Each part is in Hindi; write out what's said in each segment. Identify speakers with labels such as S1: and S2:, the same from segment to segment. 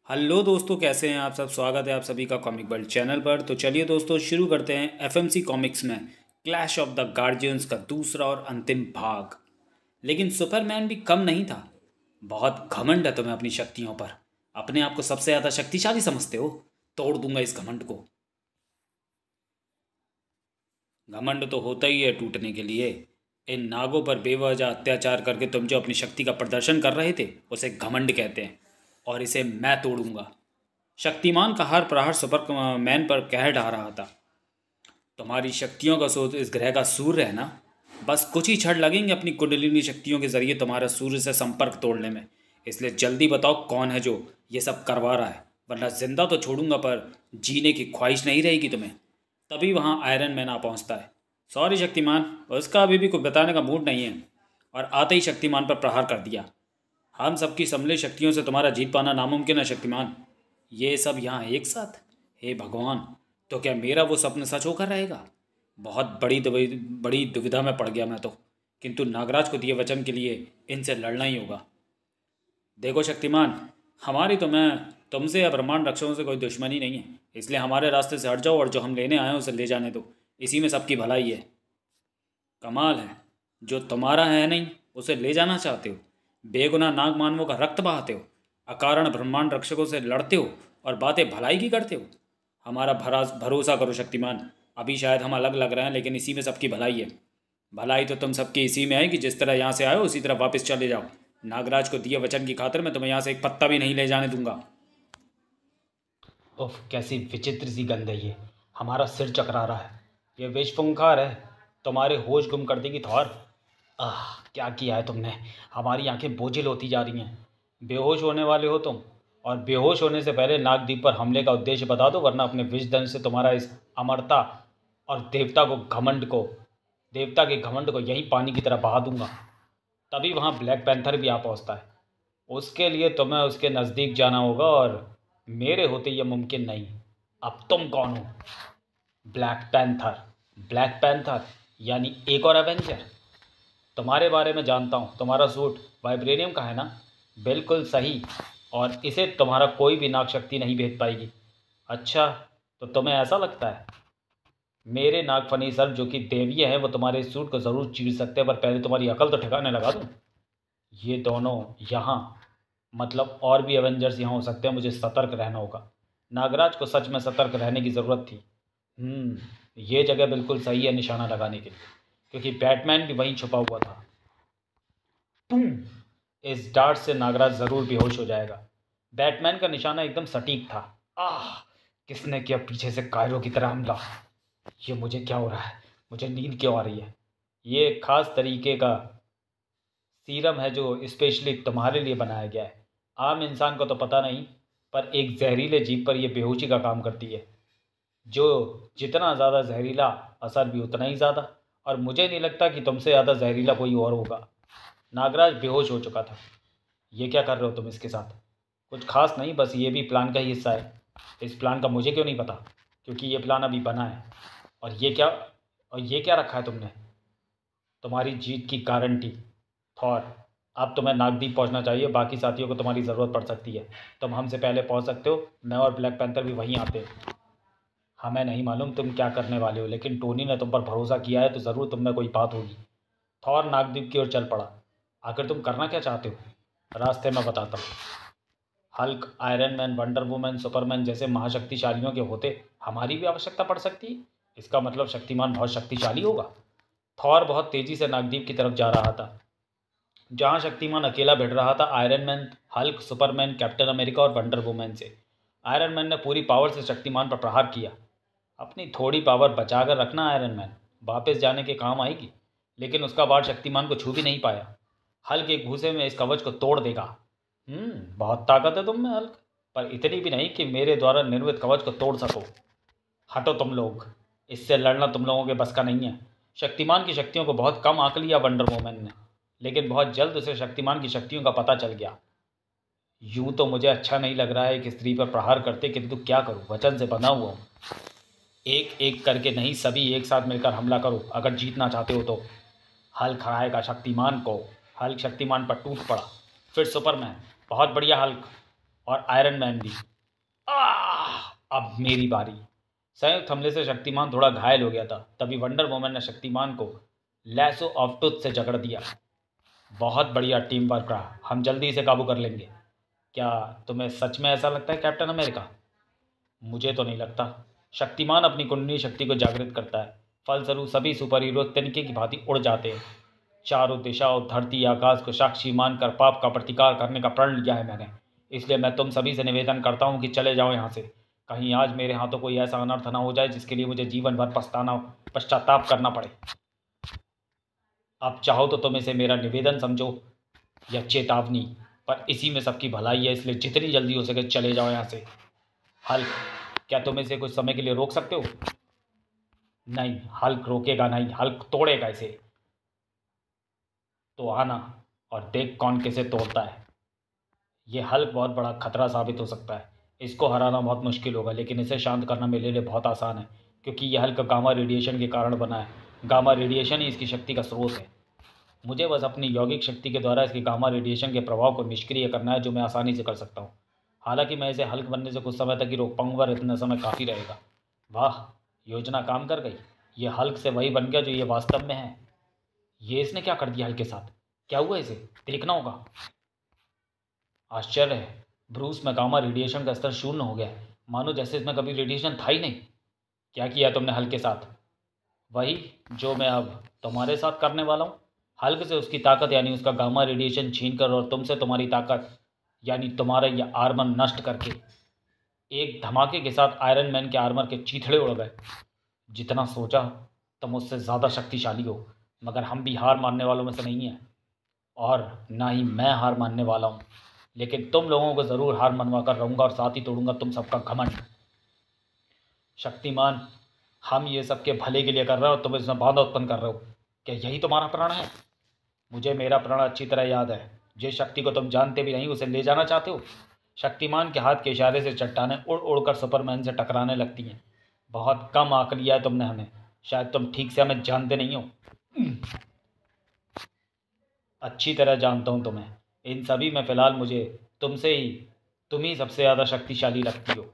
S1: हेलो दोस्तों, कैसे हैं आप सब। स्वागत है आप सभी का कॉमिक वर्ल्ड चैनल पर। तो चलिए दोस्तों, शुरू करते हैं एफएमसी कॉमिक्स में क्लैश ऑफ द गार्जियंस का दूसरा और अंतिम भाग। लेकिन सुपरमैन भी कम नहीं था। बहुत घमंड है तुम्हें अपनी शक्तियों पर। अपने आप को सबसे ज़्यादा शक्तिशाली समझते हो। तोड़ दूंगा इस घमंड को। घमंड तो होता ही है टूटने के लिए। इन नागों पर बेवजह अत्याचार करके तुम जो अपनी शक्ति का प्रदर्शन कर रहे थे उसे घमंड कहते हैं, और इसे मैं तोड़ूंगा। शक्तिमान का हर प्रहार सुपरमैन पर कह ढा रहा था। तुम्हारी शक्तियों का स्रोत इस ग्रह का सूर्य है ना। बस कुछ ही क्षण लगेंगे अपनी कुंडलिनी शक्तियों के जरिए तुम्हारा सूर्य से संपर्क तोड़ने में। इसलिए जल्दी बताओ कौन है जो ये सब करवा रहा है, वरना जिंदा तो छोड़ूंगा पर जीने की ख्वाहिश नहीं रहेगी तुम्हें। तभी वहाँ आयरन मैन आ पहुँचता है। सॉरी शक्तिमान, उसका अभी भी कुछ बताने का मूड नहीं है, और आते ही शक्तिमान पर प्रहार कर दिया। हम सबकी सम्मिलित शक्तियों से तुम्हारा जीत पाना नामुमकिन है शक्तिमान। ये सब यहाँ एक साथ। हे भगवान, तो क्या मेरा वो सपना सच होकर रहेगा। बहुत बड़ी दुविधा में पड़ गया मैं तो। किंतु नागराज को दिए वचन के लिए इनसे लड़ना ही होगा। देखो शक्तिमान, हमारी तो मैं तुमसे या ब्रह्मांड रक्षकों से कोई दुश्मनी नहीं है। इसलिए हमारे रास्ते से हट जाओ और जो हम लेने आए हैं उसे ले जाने दो। इसी में सबकी भलाई है। कमाल है, जो तुम्हारा है नहीं उसे ले जाना चाहते हो। बेगुनाह नाग मानवों का रक्त बहाते हो। अकारण ब्रह्मांड रक्षकों से लड़ते हो और बातें भलाई की करते हो। हमारा भरोसा करो शक्तिमान। अभी शायद हम अलग लग रहे हैं, लेकिन इसी में सबकी भलाई है। भलाई तो तुम सबकी इसी में है कि जिस तरह यहाँ से आए हो उसी तरह वापस चले जाओ। नागराज को दिए वचन की खातिर मैं तुम्हें यहाँ से एक पत्ता भी नहीं ले जाने दूंगा।
S2: उफ, कैसी विचित्र सी गंध है ये। हमारा सिर चकरा रहा है। ये विष फुंकार है। तुम्हारे होश गुम कर देगी थौर। आह, क्या किया है तुमने। हमारी आंखें बोझिल होती जा रही हैं। बेहोश होने वाले हो तुम। और बेहोश होने से पहले नागद्वीप पर हमले का उद्देश्य बता दो, वरना अपने विष दंश से तुम्हारा इस अमरता और देवता के घमंड को यहीं पानी की तरह बहा दूंगा। तभी वहाँ ब्लैक पैंथर भी आ पहुँचता है। उसके लिए तुम्हें उसके नज़दीक जाना होगा, और मेरे होते यह मुमकिन नहीं। अब तुम कौन हो? Black panther. ब्लैक पैंथर यानी एक और एवेंजर। तुम्हारे बारे में जानता हूँ। तुम्हारा सूट वाइब्रेनियम का है ना? बिल्कुल सही। और इसे तुम्हारा कोई भी नाग शक्ति नहीं भेद पाएगी। अच्छा, तो तुम्हें ऐसा लगता है? मेरे नागफनी सर जो कि देवीय हैं वो तुम्हारे इस सूट को ज़रूर चीर सकते हैं, पर पहले तुम्हारी अकल तो ठिकाने लगा दूँ। ये दोनों यहाँ, मतलब और भी एवेंजर्स यहाँ हो सकते हैं। मुझे सतर्क रहना होगा। नागराज को सच में सतर्क रहने की ज़रूरत थी। ये जगह बिल्कुल सही है निशाना लगाने के लिए, क्योंकि बैटमैन भी वहीं छुपा हुआ था। पुम! इस डार्ट से नागराज ज़रूर बेहोश हो जाएगा। बैटमैन का निशाना एकदम सटीक था। आह! किसने किया पीछे से कायरो की तरह हमला। ये मुझे क्या हो रहा है? मुझे नींद क्यों आ रही है? ये एक खास तरीके का सीरम है जो स्पेशली तुम्हारे लिए बनाया गया है। आम इंसान को तो पता नहीं, पर एक जहरीले जीव पर यह बेहोशी का काम करती है। जो जितना ज़्यादा जहरीला, असर भी उतना ही ज़्यादा। और मुझे नहीं लगता कि तुमसे ज़्यादा जहरीला कोई और होगा। नागराज बेहोश हो चुका था। ये क्या कर रहे हो तुम इसके साथ? कुछ खास नहीं, बस ये भी प्लान का ही हिस्सा है। इस प्लान का मुझे क्यों नहीं पता? क्योंकि ये प्लान अभी बना है। और ये क्या रखा है तुमने? तुम्हारी जीत की गारंटी। थॉर, अब तुम्हें नागदीप पहुंचना चाहिए। बाकी साथियों को तुम्हारी ज़रूरत पड़ सकती है। तुम हमसे पहले पहुंच सकते हो। मैं और ब्लैक पैंथर भी वहीं आते हैं। हमें नहीं मालूम तुम क्या करने वाले हो, लेकिन टोनी ने तुम पर भरोसा किया है तो ज़रूर तुम में कोई बात होगी। थॉर नागदीप की ओर चल पड़ा। आखिर तुम करना क्या चाहते हो? रास्ते में बताता हूँ। Hulk, Iron Man, Wonder Woman, Superman जैसे महाशक्तिशालियों के होते हमारी भी आवश्यकता पड़ सकती है। इसका मतलब शक्तिमान बहुत शक्तिशाली होगा। थॉर बहुत तेज़ी से नागदीप की तरफ जा रहा था। जहाँ शक्तिमान अकेला भिड़ रहा था iron man, Hulk, Superman, captain America और वंडर वुमैन से। आयरन मैन ने पूरी पावर से शक्तिमान पर प्रहार किया। अपनी थोड़ी पावर बचा कर रखना आयरन मैन, वापस जाने के काम आएगी। लेकिन उसका वार शक्तिमान को छू भी नहीं पाया। हल्क एक घूसे में इस कवच को तोड़ देगा। बहुत ताकत है तुम में हल्क, पर इतनी भी नहीं कि मेरे द्वारा निर्मित कवच को तोड़ सको। हटो तुम लोग। इससे लड़ना तुम लोगों के बस का नहीं है। शक्तिमान की शक्तियों को बहुत कम आंक लिया वंडर वुमैन ने, लेकिन बहुत जल्द उसे शक्तिमान की शक्तियों का पता चल गया। यूं तो मुझे अच्छा नहीं लग रहा है कि स्त्री पर प्रहार करते, किंतु क्या करूं, वचन से बंधा हुआ हूं। एक एक करके नहीं, सभी एक साथ मिलकर हमला करो अगर जीतना चाहते हो तो। हल्क हराएगा शक्तिमान को। हल्क शक्तिमान पर टूट पड़ा। फिर सुपरमैन। बहुत बढ़िया हल्क। और आयरन मैन भी। अब मेरी बारी। संयुक्त हमले से शक्तिमान थोड़ा घायल हो गया था, तभी वंडर वुमन ने शक्तिमान को लैसो ऑफ टूथ से जकड़ दिया। बहुत बढ़िया टीम वर्क रहा, हम जल्दी इसे काबू कर लेंगे। क्या तुम्हें सच में ऐसा लगता है कैप्टन अमेरिका? मुझे तो नहीं लगता। शक्तिमान अपनी कुंडली शक्ति को जागृत करता है, फलस्वरूप सभी सुपर हीरो तिनके की भांति उड़ जाते हैं। चारों दिशाओं, धरती, आकाश को साक्षी मानकर पाप का प्रतिकार करने का प्रण लिया है मैंने। इसलिए मैं तुम सभी से निवेदन करता हूँ कि चले जाओ यहाँ से। कहीं आज मेरे हाथों कोई ऐसा अनर्थ ना हो जाए जिसके लिए मुझे जीवन भर पश्चाताप करना पड़े। अब चाहो तो तुम इसे मेरा निवेदन समझो या चेतावनी, पर इसी में सबकी भलाई है, इसलिए जितनी जल्दी हो सके चले जाओ यहाँ से। हल्क, क्या तुम इसे कुछ समय के लिए रोक सकते हो? नहीं, हल्क रोकेगा नहीं, हल्क तोड़ेगा इसे। तो आना और देख कौन किसे तोड़ता है। ये हल्क बहुत बड़ा खतरा साबित हो सकता है, इसको हराना बहुत मुश्किल होगा, लेकिन इसे शांत करना मेरे लिए बहुत आसान है, क्योंकि यह हल्क गामा रेडिएशन के कारण बना है। गामा रेडिएशन ही इसकी शक्ति का स्रोत है। मुझे बस अपनी यौगिक शक्ति के द्वारा इसकी गामा रेडिएशन के प्रभाव को निष्क्रिय करना है, जो मैं आसानी से कर सकता हूँ। हालांकि मैं इसे हल्क बनने से कुछ समय तक ही रोक पाऊंगा, और इतना समय काफ़ी रहेगा। वाह, योजना काम कर गई। ये हल्क से वही बन गया जो ये वास्तव में है। ये इसने क्या कर दिया हल्क के साथ? क्या हुआ इसे? देखना होगा। आश्चर्य है, ब्रूस में गामा रेडिएशन का स्तर शून्य हो गया है, मानो जैसे इसमें कभी रेडिएशन था ही नहीं। क्या किया तुमने हल्क के साथ? वही जो मैं अब तुम्हारे साथ करने वाला हूँ। हल्क से उसकी ताकत यानी उसका गामा रेडिएशन छीन कर, और तुमसे तुम्हारी ताकत यानी तुम्हारा यह आर्मर नष्ट करके। एक धमाके के साथ आयरन मैन के आर्मर के चीथड़े उड़ गए। जितना सोचा तुम उससे ज़्यादा शक्तिशाली हो, मगर हम भी हार मानने वालों में से नहीं हैं, और ना ही मैं हार मानने वाला हूँ। लेकिन तुम लोगों को ज़रूर हार मनवा कर रहूँगा, और साथ ही तोड़ूंगा तुम सबका घमंड। शक्तिमान, हम ये सबके भले के लिए कर रहे हो और तुम इसमें बाधा उत्पन्न कर रहे हो। क्या यही तुम्हारा प्रण है? मुझे मेरा प्रण अच्छी तरह याद है। जिस शक्ति को तुम जानते भी नहीं उसे ले जाना चाहते हो। शक्तिमान के हाथ के इशारे से चट्टानें उड़ उड़कर सुपरमैन से टकराने लगती हैं। बहुत कम आंक लिया है तुमने हमें, शायद तुम ठीक से हमें जानते नहीं हो। अच्छी तरह जानता हूँ तुम्हें। इन सभी में फ़िलहाल मुझे तुम ही सबसे ज़्यादा शक्तिशाली लगती हो,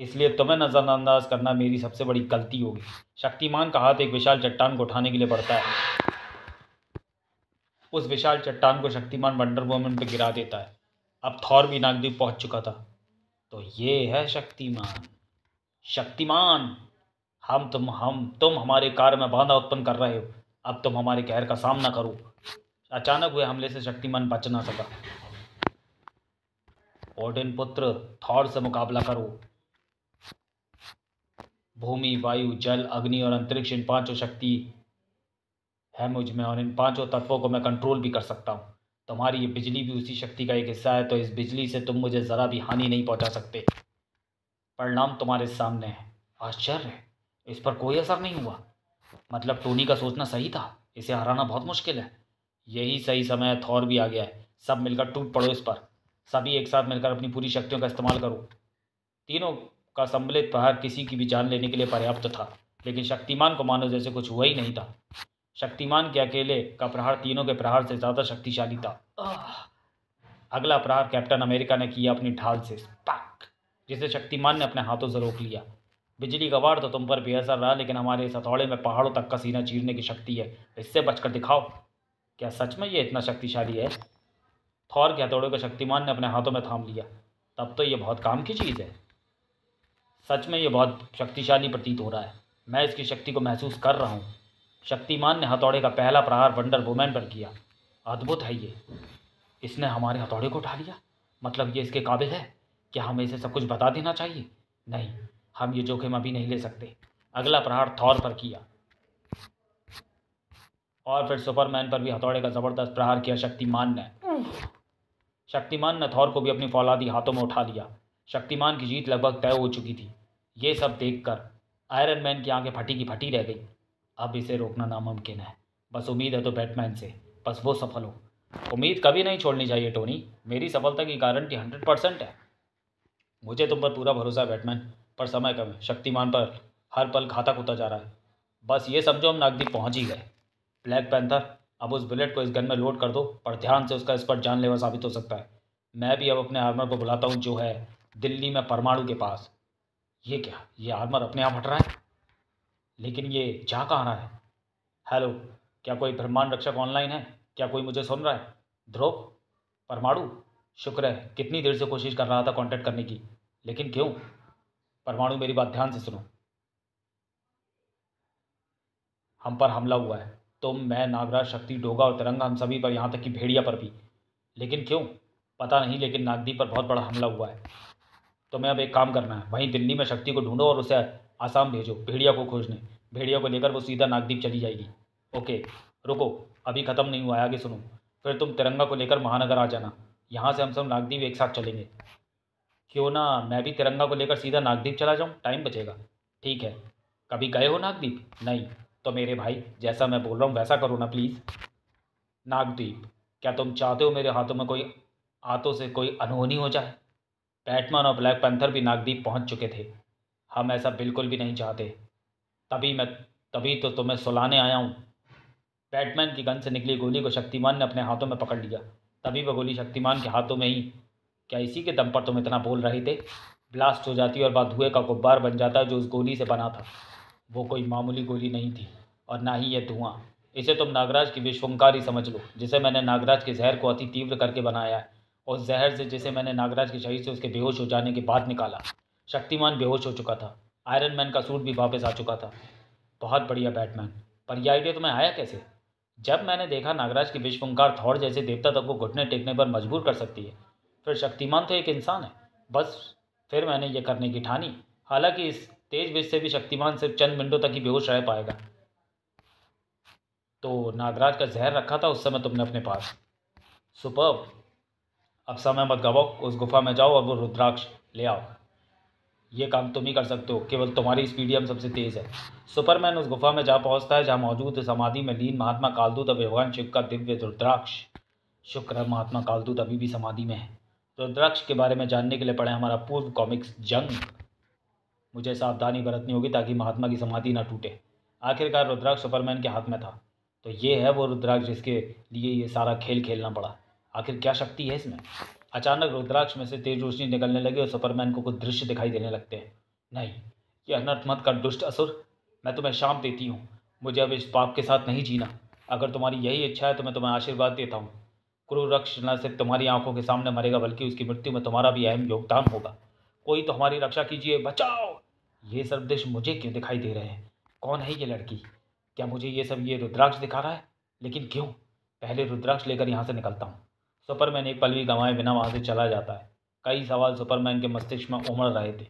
S2: इसलिए तुम्हें नज़रअंदाज करना मेरी सबसे बड़ी गलती होगी। शक्तिमान का हाथ एक विशाल चट्टान को उठाने के लिए बढ़ता है। उस विशाल चट्टान को शक्तिमान वंडर वुमन पर गिरा देता है। अब थॉर भी नागद्वीप पहुंच चुका था। तो ये है शक्तिमान। शक्तिमान, तुम हमारे कार्य में बाधा उत्पन्न कर रहे हो। अब तुम हमारे कहर का सामना करो। अचानक हुए हमले से शक्तिमान बच ना सका। ओडिन पुत्र, थॉर से मुकाबला करो। भूमि, वायु, जल, अग्नि और अंतरिक्ष, इन पांचों शक्ति है मुझ में, और इन पांचों तत्वों को मैं कंट्रोल भी कर सकता हूँ। तुम्हारी ये बिजली भी उसी शक्ति का एक हिस्सा है, तो इस बिजली से तुम मुझे ज़रा भी हानि नहीं पहुँचा सकते। परिणाम तुम्हारे सामने है। आश्चर्य, इस पर कोई असर नहीं हुआ। मतलब टोनी का सोचना सही था, इसे हराना बहुत मुश्किल है। यही सही समय है, थॉर भी आ गया है। सब मिलकर टूट पड़ो इस पर। सभी एक साथ मिलकर अपनी पूरी शक्तियों का इस्तेमाल करो। तीनों का सम्मिलित प्रहार किसी की भी जान लेने के लिए पर्याप्त था, लेकिन शक्तिमान को मानो जैसे कुछ हुआ ही नहीं था। शक्तिमान के अकेले का प्रहार तीनों के प्रहार से ज़्यादा शक्तिशाली था। अगला प्रहार कैप्टन अमेरिका ने किया अपनी ढाल से, स्पैक, जिसे शक्तिमान ने अपने हाथों से रोक लिया। बिजली का वार तो तुम पर बेअसर रहा, लेकिन हमारे इस हथौड़े में पहाड़ों तक का सीना चीरने की शक्ति है। इससे बचकर दिखाओ। क्या सच में ये इतना शक्तिशाली है? थॉर के हथौड़े को शक्तिमान ने अपने हाथों में थाम लिया। तब तो ये बहुत काम की चीज़ है। सच में ये बहुत शक्तिशाली प्रतीत हो रहा है। मैं इसकी शक्ति को महसूस कर रहा हूँ। शक्तिमान ने हथौड़े का पहला प्रहार वंडर वुमन पर किया। अद्भुत है ये। इसने हमारे हथौड़े को उठा लिया। मतलब ये इसके काबिल है। क्या हमें इसे सब कुछ बता देना चाहिए? नहीं, हम ये जोखिम अभी नहीं ले सकते। अगला प्रहार थॉर पर किया, और फिर सुपरमैन पर भी हथौड़े का ज़बरदस्त प्रहार किया शक्तिमान ने थॉर को भी अपनी फौलादी हाथों में उठा लिया। शक्तिमान की जीत लगभग तय हो चुकी थी। ये सब देखकर आयरन मैन की आंखें फटी की फटी रह गई। अब इसे रोकना नामुमकिन है। बस उम्मीद है तो बैटमैन से, बस वो सफल हो। उम्मीद कभी नहीं छोड़नी चाहिए टोनी। मेरी सफलता की गारंटी 100% है। मुझे तुम पर पूरा भरोसा है बैटमैन, पर समय कम है। शक्तिमान पर हर पल घातक होता जा रहा है। बस ये समझो हम नागद्वीप पहुंच ही गए। ब्लैक पैंथर, अब उस बुलेट को इस गन में लोड कर दो, पर ध्यान से, उसका स्पॉट जानलेवा साबित हो सकता है। मैं भी अब अपने आर्मर को बुलाता हूँ जो है दिल्ली में परमाणु के पास। ये क्या, ये आर्मर अपने आप हट रहा है, लेकिन ये जा कहाँ रहा है? हेलो, क्या कोई ब्रह्मांड रक्षक ऑनलाइन है? क्या कोई मुझे सुन रहा है? ध्रुव, परमाणु, शुक्र है, कितनी देर से कोशिश कर रहा था कांटेक्ट करने की, लेकिन क्यों? परमाणु, मेरी बात ध्यान से सुनो। हम पर हमला हुआ है, तुम, मैं, नागराज, शक्ति, डोगा और तिरंगा, हम सभी पर, यहाँ तक कि भेड़िया पर भी। लेकिन क्यों? पता नहीं, लेकिन नागदीप पर बहुत बड़ा हमला हुआ है। तुम्हें अब एक काम करना है, वहीं दिल्ली में शक्ति को ढूंढो और उसे आसाम भेजो भेड़िया को खोजने। भेड़िया को लेकर वो सीधा नागदीप चली जाएगी। ओके, रुको, अभी ख़त्म नहीं हुआ है, आगे सुनो। फिर तुम तिरंगा को लेकर महानगर आ जाना, यहाँ से हम सब नागदीप एक साथ चलेंगे। क्यों ना मैं भी तिरंगा को लेकर सीधा नागदीप चला जाऊँ, टाइम बचेगा। ठीक है। कभी गए हो नागदीप? नहीं? तो मेरे भाई, जैसा मैं बोल रहा हूँ वैसा करो ना प्लीज़। नागदीप, क्या तुम चाहते हो मेरे हाथों से कोई अनहोनी हो जाए? बैटमैन और ब्लैक पैंथर भी नागदीप पहुंच चुके थे। हम ऐसा बिल्कुल भी नहीं चाहते। तभी मैं तभी तो तुम्हें सुलाने आया हूँ। बैटमैन की गन से निकली गोली को शक्तिमान ने अपने हाथों में पकड़ लिया। तभी वह गोली शक्तिमान के हाथों में ही, क्या इसी के दम पर तुम इतना बोल रहे थे, ब्लास्ट हो जाती और बाद धुएं का गुब्बार बन जाता जो उस गोली से बना था। वो कोई मामूली गोली नहीं थी, और ना ही यह धुआं। इसे तुम नागराज की विश्वंकारी समझ लो, जिसे मैंने नागराज के जहर को अति तीव्र करके बनाया है। उस जहर से जिसे मैंने नागराज के शरीर से उसके बेहोश हो जाने के बाद निकाला। शक्तिमान बेहोश हो चुका था, आयरन मैन का सूट भी वापस आ चुका था। बहुत बढ़िया बैटमैन, पर यह आइडिया तुम्हें आया कैसे? जब मैंने देखा नागराज की विश्वंकार थॉर जैसे देवता तक को घुटने टेकने पर मजबूर कर सकती है, फिर शक्तिमान तो एक इंसान है, बस। फिर मैंने ये करने की ठानी। हालांकि इस तेज विष से भी शक्तिमान सिर्फ चंद मिनटों तक ही बेहोश रह पाएगा। तो नागराज का जहर रखा था उस समय तुमने अपने पास। सुपर्ब। अब समय मत गवाओ, उस गुफा में जाओ और वो रुद्राक्ष ले आओ। ये काम तुम ही कर सकते हो, केवल तुम्हारी स्पीडियम सबसे तेज़ है। सुपरमैन उस गुफा में जा पहुंचता है जहां मौजूद समाधि में लीन महात्मा कालदूत और भगवान शिव का दिव्य रुद्राक्ष। शुक्र है महात्मा कालदूत अभी भी समाधि में है। रुद्राक्ष के बारे में जानने के लिए पढ़े हमारा पूर्व कॉमिक्स जंग। मुझे सावधानी बरतनी होगी ताकि महात्मा की समाधि न टूटे। आखिरकार रुद्राक्ष सुपरमैन के हाथ में था, तो ये है वो रुद्राक्ष जिसके लिए ये सारा खेल खेलना पड़ा। आखिर क्या शक्ति है इसमें? अचानक रुद्राक्ष में से तेज रोशनी निकलने लगी और सुपरमैन को कुछ दृश्य दिखाई देने लगते हैं। नहीं, ये अनर्थ मत कर दुष्ट असुर, मैं तुम्हें शाप देती हूँ। मुझे अब इस पाप के साथ नहीं जीना। अगर तुम्हारी यही इच्छा है तो मैं तुम्हें आशीर्वाद देता हूँ। क्रूरक्ष न सिर्फ तुम्हारी आंखों के सामने मरेगा, बल्कि उसकी मृत्यु में तुम्हारा भी अहम योगदान होगा। कोई तो हमारी रक्षा कीजिए, बचाओ। ये सब दृश्य मुझे क्यों दिखाई दे रहे हैं? कौन है ये लड़की? क्या मुझे ये रुद्राक्ष दिखा रहा है? लेकिन क्यों? पहले रुद्राक्ष लेकर यहाँ से निकलता हूँ। सुपरमैन एक पल भी गंवाए बिना वहाँ से चला जाता है। कई सवाल सुपरमैन के मस्तिष्क में उमड़ रहे थे।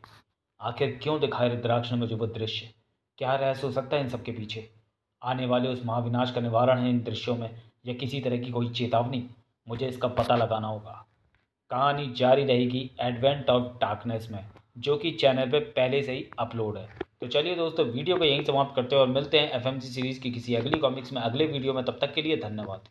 S2: आखिर क्यों दिखाए रुद्राक्ष ने मुझे वो दृश्य? क्या रहस्य हो सकता है इन सब के पीछे? आने वाले उस महाविनाश का निवारण है इन दृश्यों में, या किसी तरह की कोई चेतावनी? मुझे इसका पता लगाना होगा। कहानी जारी रहेगी एडवेंट ऑफ डार्कनेस में, जो कि चैनल पे पहले से ही अपलोड है। तो चलिए दोस्तों, वीडियो को यहीं समाप्त करते हैं और मिलते हैं एफएमसी सीरीज़ की किसी अगली कॉमिक्स में अगले वीडियो में। तब तक के लिए धन्यवाद।